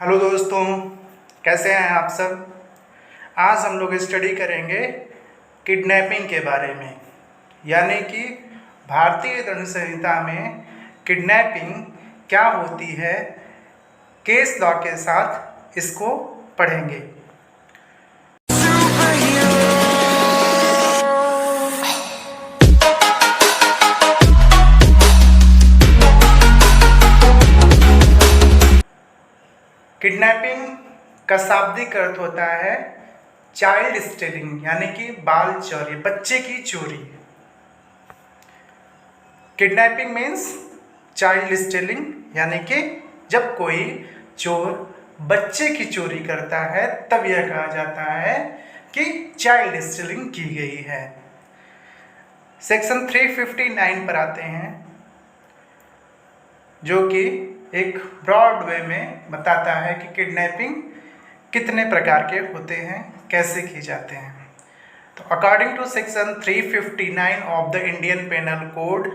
Hello दोस्तों, कैसे हैं आप सब। आज हम लोग स्टडी करेंगे किडनैपिंग के बारे में, यानी कि भारतीय दंड संहिता में किडनैपिंग क्या होती है। केस लॉ के साथ इसको पढ़ेंगे। किडनैपिंग का शाब्दिक अर्थ होता है चाइल्ड स्टीलिंग, यानी कि बाल चोरी, बच्चे की चोरी। किडनैपिंग मीन्स चाइल्ड स्टीलिंग, यानी कि जब कोई चोर बच्चे की चोरी करता है तब यह कहा जाता है कि चाइल्ड स्टीलिंग की गई है। सेक्शन 359 पर आते हैं, जो कि एक ब्रॉड वे में बताता है कि किडनैपिंग कितने प्रकार के होते हैं, कैसे की जाते हैं। तो according to section 359 of the Indian penal code,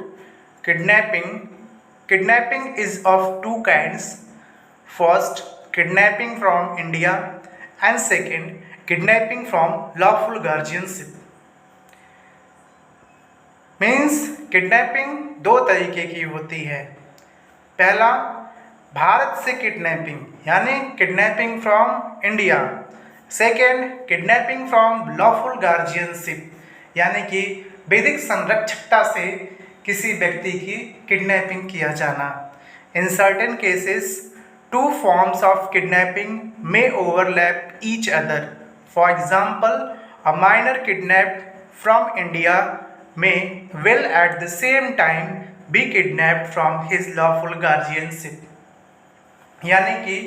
kidnapping is of two kinds. First, kidnapping from India and second, kidnapping from lawful guardianship. Means kidnapping दो तरीके की होती है। पहला, भारत से किडनैपिंग, यानी kidnapping from India. Second, kidnapping from lawful guardianship, यानी कि वैदिक संरक्षकता से किसी व्यक्ति की किडनैपिंग किया जाना। In certain cases two forms of kidnapping may overlap each other. For example, a minor kidnapped from India may will at the same time be kidnapped from his lawful guardianship। यानी कि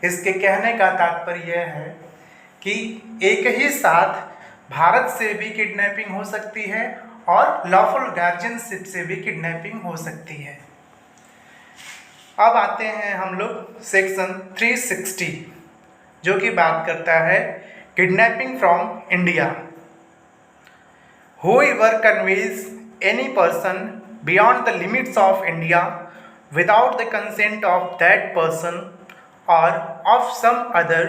इसके कहने का तात्पर्य यह है कि एक ही साथ भारत से भी किडनैपिंग हो सकती है और लॉफुल गार्जियनशिप से भी किडनैपिंग हो सकती है। अब आते हैं हम लोग सेक्शन 360, जो कि बात करता है kidnapping from India. Whoever conveys any person beyond the limits of India without the consent of that person or of some other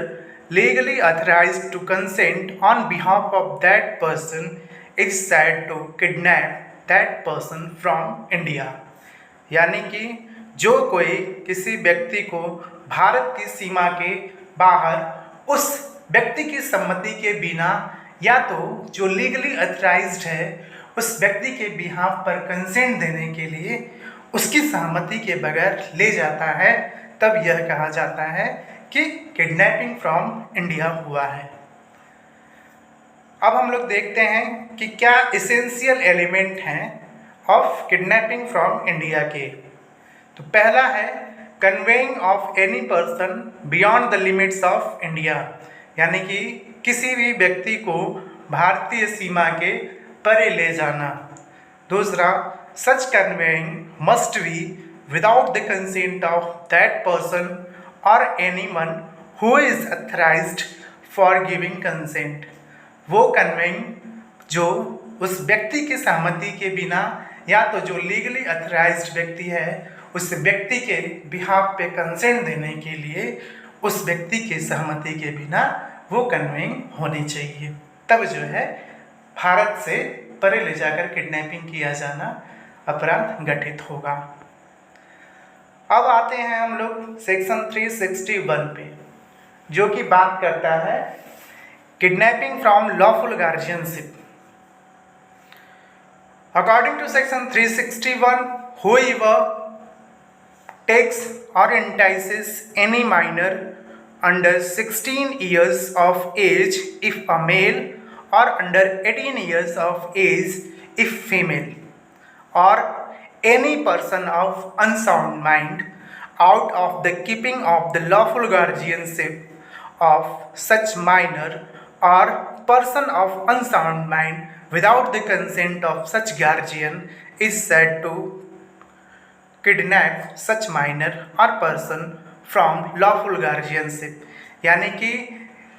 legally authorized to consent on behalf of that person is said to kidnap that person from India। यानी कि जो कोई किसी व्यक्ति को भारत की सीमा के बाहर उस व्यक्ति की सम्मति के बिना या तो जो लीगली अथराइज्ड है उस व्यक्ति के बिहाफ पर कंसेंट देने के लिए उसकी सहमति के बगैर ले जाता है, तब यह कहा जाता है कि किडनैपिंग फ्रॉम इंडिया हुआ है। अब हम लोग देखते हैं कि क्या एसेंशियल एलिमेंट हैं ऑफ किडनैपिंग फ्रॉम इंडिया के। तो पहला है conveying of any person beyond the limits of India, यानी कि किसी भी व्यक्ति को भारतीय सीमा के परे ले जाना। दूसरा, such conveying must be without the consent of that person or anyone who is authorised for giving consent. वो कन्वेइंग जो उस व्यक्ति की सहमति के बिना या तो जो लीगली अथराइज्ड व्यक्ति है उस व्यक्ति के बिहाफ पे कंसेंट देने के लिए उस व्यक्ति की सहमति के बिना वो कन्वेइंग होनी चाहिए, तब जो है भारत से परे ले जाकर किडनैपिंग किया जाना अपराध घटित होगा। अब आते हैं हम लोग सेक्शन 361 पे, जो कि बात करता है kidnapping from lawful guardianship. According to section 361, whoever takes or entices any minor under 16 years of age if a male or under 18 years of age if female, or any person of unsound mind out of the keeping of the lawful guardianship of such minor or person of unsound mind without the consent of such guardian is said to kidnap such minor or person from lawful guardianship. यानी कि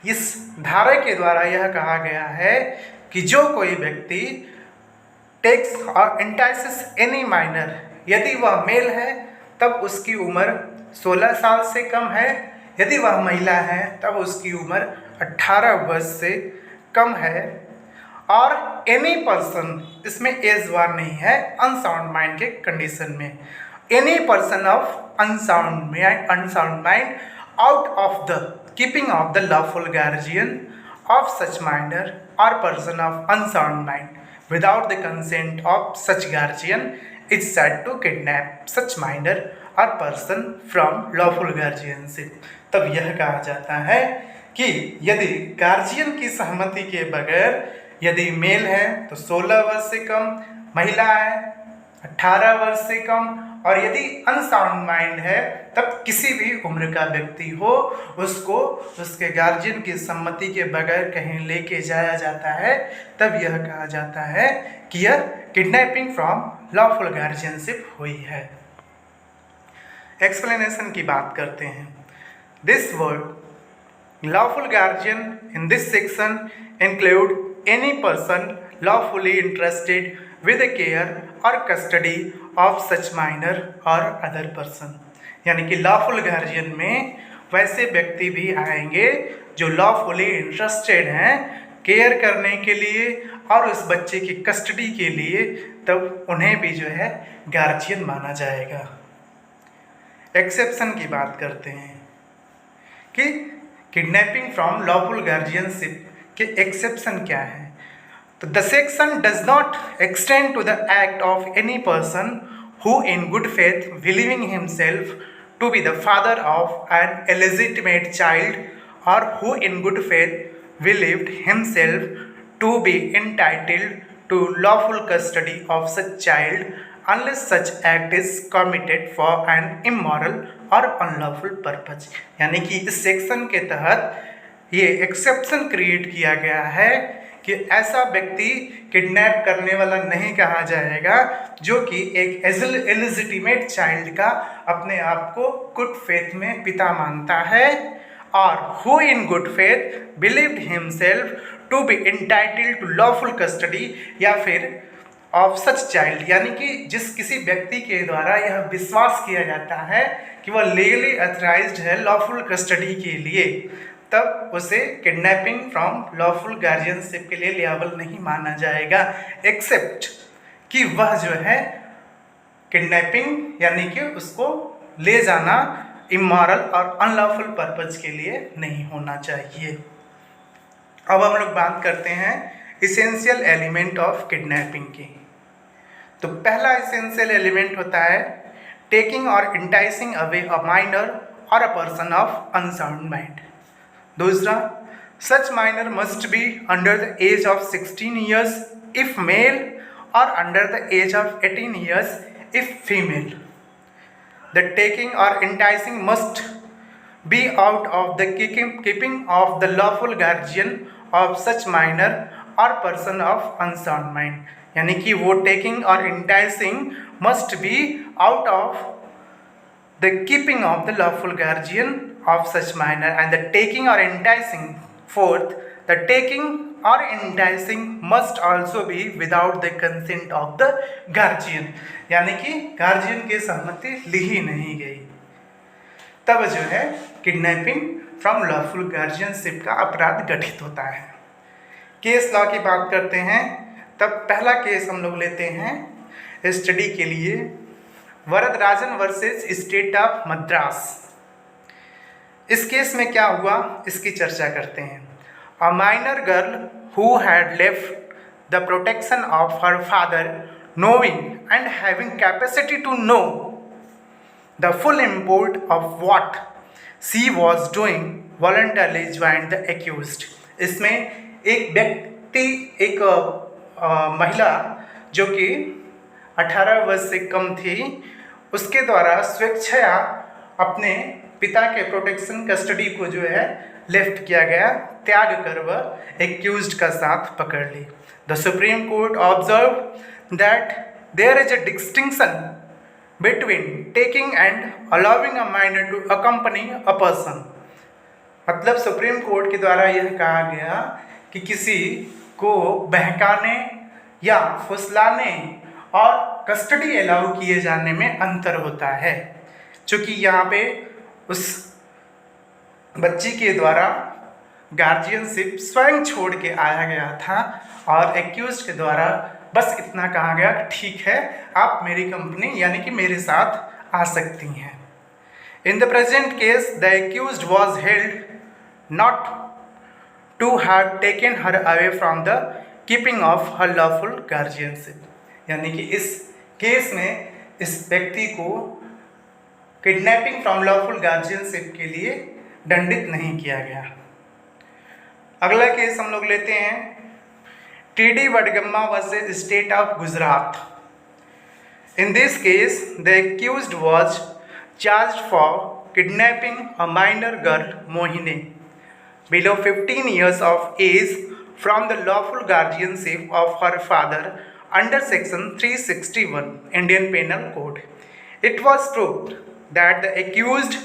इस धारा के द्वारा यह कहा गया है कि जो कोई व्यक्ति टेक्स और एंटाइसेस एनी माइनर, यदि वह मेल है तब उसकी उम्र 16 साल से कम है यदि वह महिला है तब उसकी उम्र 18 वर्ष से कम है, और एनी पर्सन, इसमें एज वार नहीं है, अनसाउंड माइंड के कंडीशन में, any person of unsound mind out of the keeping of the lawful guardian of such minor or person of unsound mind without the consent of such guardian is said to kidnap such minor or person from lawful guardianship। तब यह कहा जाता है कि यदि guardian की सहमति के बगैर, यदि मेल है तो 16 वर्ष से कम, महिला है 18 वर्ष से कम, और यदि अनसाउंड माइंड है तब किसी भी उम्र का व्यक्ति हो, उसको उसके गार्जियन की सम्मति के बगैर कहीं लेके जाया जाता है, तब यह कहा जाता है कि यह किडनैपिंग फ्रॉम लॉफुल गार्जियनशिप हुई है। एक्सप्लेनेशन की बात करते हैं। This word lawful guardian in this section include any person lawfully interested with the care or custody of such minor or other person। यानी कि लॉफुल गार्जियन में वैसे व्यक्ति भी आएंगे जो लॉफुली इंटरेस्टेड हैं केयर करने के लिए और उस बच्चे की कस्टडी के लिए, तब उन्हें भी जो है गार्जियन माना जाएगा। एक्सेप्शन की बात करते हैं कि किडनैपिंग फ्रॉम लॉफुल गार्जियनशिप के एक्सेप्शन क्या है। तो the section does not extend to the act of any person who in good faith believing himself to be the father of an illegitimate child, or who in good faith believed himself to be entitled to lawful custody of such child, unless such act is committed for an immoral or unlawful purpose। यानी कि इस section के तहत ये exception create किया गया है कि ऐसा व्यक्ति किडनैप करने वाला नहीं कहा जाएगा जो कि एक इलिजिटिमेट चाइल्ड का अपने आप को गुड फेथ में पिता मानता है, और who in good faith believed himself to be entitled to lawful custody या फिर ऑफ सच चाइल्ड, यानी कि जिस किसी व्यक्ति के द्वारा यह विश्वास किया जाता है कि वह लीगली ऑथराइज्ड है लॉफुल कस्टडी के लिए, तब उसे किडनैपिंग फ्रॉम लॉफुल गार्जियनशिप के लिए लिएबल नहीं माना जाएगा, एक्सेप्ट कि वह जो है किडनैपिंग यानी कि उसको ले जाना इमोरल और अनलॉफुल पर्पज के लिए नहीं होना चाहिए। अब हम लोग बात करते हैं इसेंशियल एलिमेंट ऑफ किडनैपिंग की। तो पहला इसेंशियल एलिमेंट होता है taking or enticing away a minor or a person of unsound mind. दूसरा, such minor must be under the age of 16 years if male or under the age of 18 years if female. The taking or enticing must be out of the keeping of the lawful guardian of such minor or person of unsound mind, यानी कि वो taking or enticing must be out of the keeping of the lawful guardian of such minor, and the taking or enticing. Fourth, the taking or enticing must also be without the consent of the guardian, यानी कि guardian की सहमति ली ही नहीं गई, तब जो है kidnapping from lawful guardianship का अपराध गठित होता है। केस लॉ की बात करते हैं, तब पहला केस हम लोग लेते हैं स्टडी के लिए, Varadarajan versus state of Madras. इस केस में क्या हुआ इसकी चर्चा करते हैं। A minor girl who had left the protection of her father knowing and having capacity to know the full import of what she was doing voluntarily joined the accused। इसमें एक व्यक्ति, एक महिला जो कि 18 वर्ष से कम थी, उसके द्वारा स्वेच्छया अपने पिता के प्रोटेक्शन कस्टडी को जो है लेफ्ट किया गया, त्याग कर वह एक्यूज्ड का साथ पकड़ ली। The supreme court observe that there is a distinction between taking and allowing a minor to accompany a person. मतलब सुप्रीम कोर्ट के द्वारा यह कहा गया कि किसी को बहकाने या फुसलाने और कस्टडी अलाउ किए जाने में अंतर होता है। चूँकि यहाँ पे उस बच्ची के द्वारा गार्जियनशिप स्वयं छोड़ के आया गया था और एक्यूज के द्वारा बस इतना कहा गया कि ठीक है, आप मेरी कंपनी यानी कि मेरे साथ आ सकती हैं। In the present case the accused was held not to have taken her away from the keeping of her lawful guardianship, यानी कि इस केस में इस व्यक्ति को किडनैपिंग फ्रॉम लॉफुल गार्जियनशिप के लिए दंडित नहीं किया गया। अगला केस हम लोग लेते हैं T D. Vadgama versus state of Gujarat. In this case, the accused was charged for kidnapping a minor girl, Mohini, below 15 years of age, from the lawful guardianship of her father under Section 361 Indian Penal Code. It was proved that the accused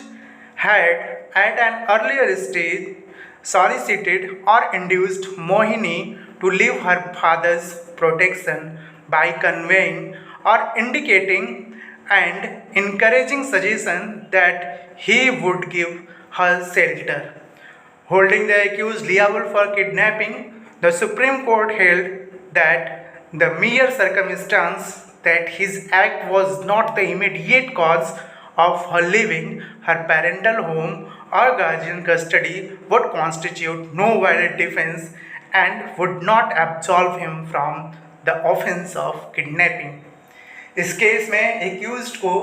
had, at an earlier stage, solicited or induced Mohini to leave her father's protection by conveying or indicating and encouraging suggestion that he would give her shelter. Holding the accused liable for kidnapping, the Supreme Court held that the mere circumstance that his act was not the immediate cause of her leaving her parental home or guardian custody would constitute no valid defense and would not absolve him from the offense of kidnapping. इस case में accused को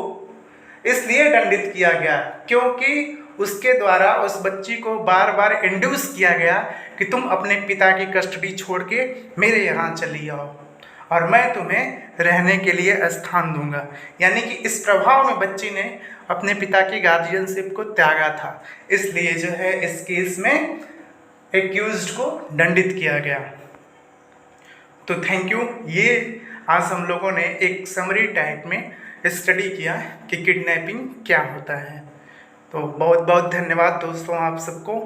इसलिए दंडित किया गया क्योंकि उसके द्वारा उस बच्ची को बार बार इंड्यूस किया गया कि तुम अपने पिता की कस्टडी छोड़ के मेरे यहाँ चली आओ और मैं तुम्हें रहने के लिए स्थान दूंगा, यानी कि इस प्रभाव में बच्ची ने अपने पिता की गार्जियनशिप को त्यागा था, इसलिए जो है इस केस में एक्यूज्ड को दंडित किया गया। तो थैंक यू। ये आज हम लोगों ने एक समरी टाइप में स्टडी किया कि किडनैपिंग क्या होता है। तो बहुत बहुत धन्यवाद दोस्तों आप सबको।